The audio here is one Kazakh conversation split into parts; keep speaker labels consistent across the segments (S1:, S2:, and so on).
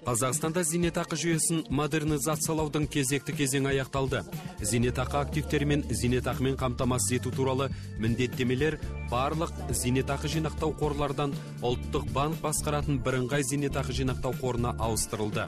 S1: Қазақстанда зейнетақы жүйесін модернизациялаудың кезекті кезеңі аяқталды. Зейнетақы активтері мен зейнетақымен қамтамасыз ету туралы міндеттемелер барлық зейнетақы жинақтау қорлардан ұлттық банк басқаратын бірыңғай зейнетақы жинақтау қорына ауыстырылды.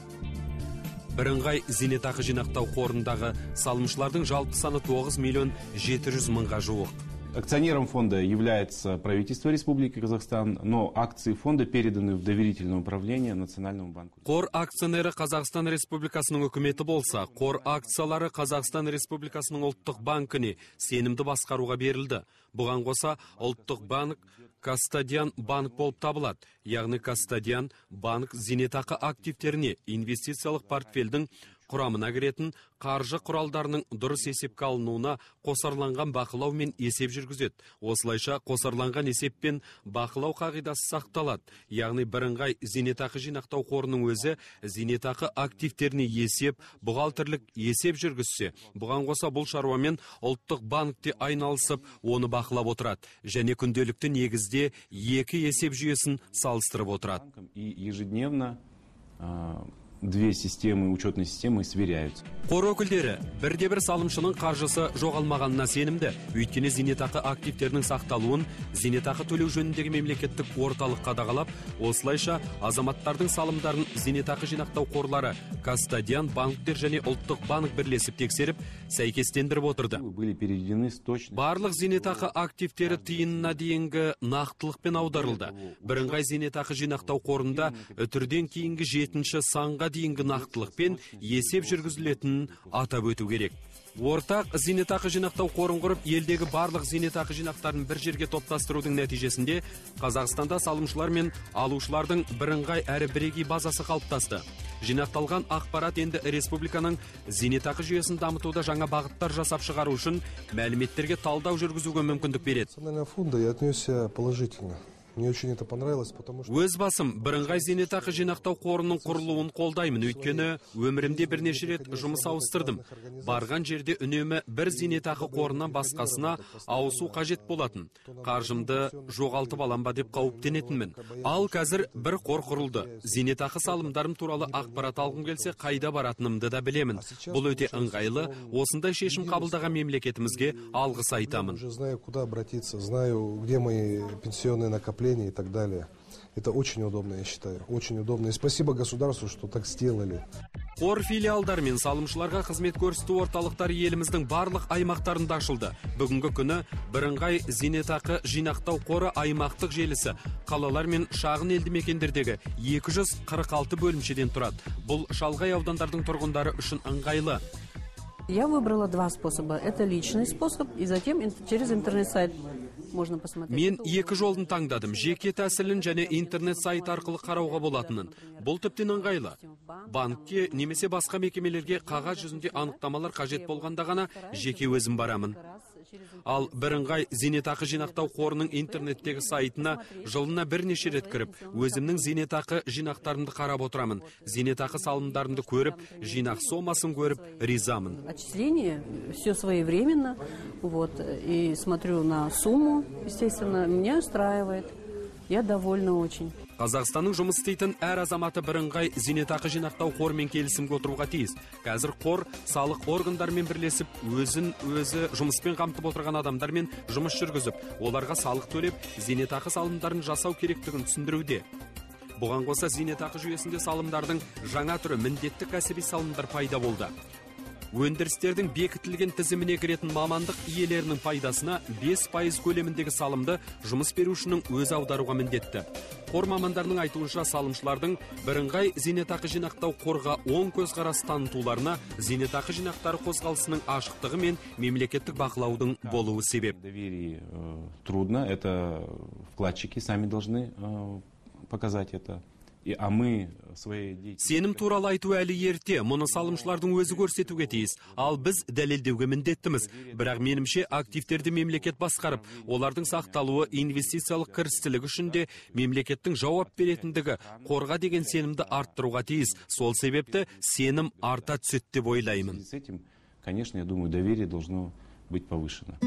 S1: Бірыңғай зейнетақы жинақтау қорындағы салымшылардың жалпы саны 9 миллион 700 мыңға жуық.
S2: Акционером фонда является правительство Республики Казахстан, но акции фонда переданы в доверительное управление Национальному банку.
S1: Қор акционері Қазақстан Республикасының үкіметі болса, қор акциялары Қазақстан Республикасының ұлттық банкіне сенімді басқаруға берілді. Бұған қоса, ұлттық банк кастодиан банк болып табылады. Яғни кастодиан банк зейнетақы активтеріне инвестициялық портфельдің құрамына кіретін қаржы құралдарының дұрыс есепке алынуына қосарланған бақылау мен есеп жүргізеді. Осылайша қосарланған есеп пен бақылау қағидасы сақталады. Яғни бірыңғай зейнетақы жинақтау қорының өзі зейнетақы активтеріне есеп, бухгалтерлік есеп жүргізсе, бұған қоса бұл шаруамен ұлттық банкте айналысып, оны бақылап отырады және күнделікті негізде екі есеп жүйесін салыстырып отырады.
S2: И ежедневно две системы, учетные системы сверяются.
S1: Қор өкілдері бірде-бір салымшының қаржысы жоғалмағанына сенімді. Өйткені зейнетақы активтерінің сақталуын зейнетақы төлеу жөніндегі мемлекеттік орталық қадағалап, осылайша азаматтардың салымдарын зейнетақы жинақтау қорлары, кастодиан банктер және ұлттық банк бірлесіп тексеріп, сәйкестендіріп отырды. Барлық зейнетақы активтері тиынына дейінгі нақтылықпен аударылды. Бірыңғай зейнетақы жинақтау қорында үтірден кейінгі 7-ші санға дейінгі нақтылықпен есеп жүргізілетінін атап өту керек. Ортақ зейнетақы жинақтау қорын құрып, елдегі барлық зейнетақы жинақтарын бір жерге топтастырудың нәтижесінде Қазақстанда салымшылар мен алушылардың бірыңғай әрі бірегей базасы қалыптасты. Жинақталған ақпарат енді республиканың зейнетақы жүйесін дамытуда жаңа бағыттар жасап шығару үшін мәліметтерге талдау жүргізуге мүмкіндік береді.
S3: Мне очень это понравилось, потому что...
S1: Өз басым бірыңғай зейнетақы жинақтау қорының құрылуын қолдаймын, өйткені өмірімде бірнеше рет жұмыс ауыстырдым. Барған жерде үнемі бір зейнетақы қорынан басқасына ауысу қажет болатын. Қаржымды жоғалтып алам ба деп қауіптенетінмін. Ал қазір бір қор құрылды. Зейнетақы салымдарым туралы ақпарат алғым келсе, қайда баратынымды да білемін. Бұл өте ыңғайлы, осындай шешім қабылдаған мемлекетімізге алғыс айтамын.
S3: Знаю, куда обратиться, знаю, где мои пенсионные накопления и так далее. Это очень удобно, я считаю. Очень удобно. И спасибо государству, что так сделали.
S1: Қор филиалдар мен салымшыларға қызмет көрсету орталықтары еліміздің барлық аймақтарында ашылды. Бүгінгі күні бірыңғай зейнетақы жинақтау қоры аймақтық желісі қалалар мен шағын елді мекендердегі 246 бөлімшеден тұрады. Бұл шалғай аудандардың тұрғындары үшін ыңғайлы.
S4: Я выбрала два способа. Это личный способ, и затем через интернет-сайт можно посмотреть.
S1: Мен екі жолын таңдадым. Жеке тәсілін және интернет-сайт арқылы қарауға болатынын. Бұл тіптен ыңғайлы. Банкке немесе басқа мекемелерге қағаз жүзінде анықтамалар қажет болғанда ғана жеке өзім барамын. Ал бірыңғай зейнетақы жинақтау қорының интернеттегі сайтына жылына бірнеше рет кіріп, өзімнің зейнетақы жинақтарымды қарап отырамын. Зейнетақы салымдарымды көріп, жинақ сомасын көріп, ризамын.
S4: Отчисление все своевременно, и смотрю на сумму, естественно, меня устраивает. Я довольна очень.
S1: Қазақстанның жұмыс істейтін әр азаматы бірыңғай зейнетақы жинақтау қорымен келісімге отыруға тиіс. Қазір қор салық органдарымен бірлесіп, өзі жұмыспен қамтып отырған адамдармен жұмыс жүргізіп, оларға салық төлеп, зейнетақы салымдарын жасау керектігін түсіндіруде. Бұған қоса зейнетақы жүйесінде салымдардың жаңа түрі міндетті кәсіби салымдар пайда болды. Өндірістердің бекітілген тізіміне кіретін мамандық иелерінің пайдасына 5% көлеміндегі салымды жұмыс берушінің өзі аударуға міндетті. Қор мамандарының айтуынша салымшылардың бірыңғай зейнетақы жинақтау қорға оң көзқарас танытуларына зейнетақы жинақтары қозғалысының ашықтығы мен мемлекеттік бақылаудың болуы себеп.
S2: Доверие трудно, это вкладчики сами должны показать это.
S1: Сенім туралы айту әлі ерте, мұны салымшылардың өзі көрсетуге тиіс. Ал біз дәлелдеуге міндеттіміз. Бірақ менімше активтерді мемлекет басқарып, олардың сақталуы инвестициялық кірістілік үшін де мемлекеттің жауап беретіндігі қорға деген сенімді арттыруға тиіс. Сол себепті сенім арта түседі деп ойлаймын.
S2: Конечно, я думаю, доверие должно быть повышено.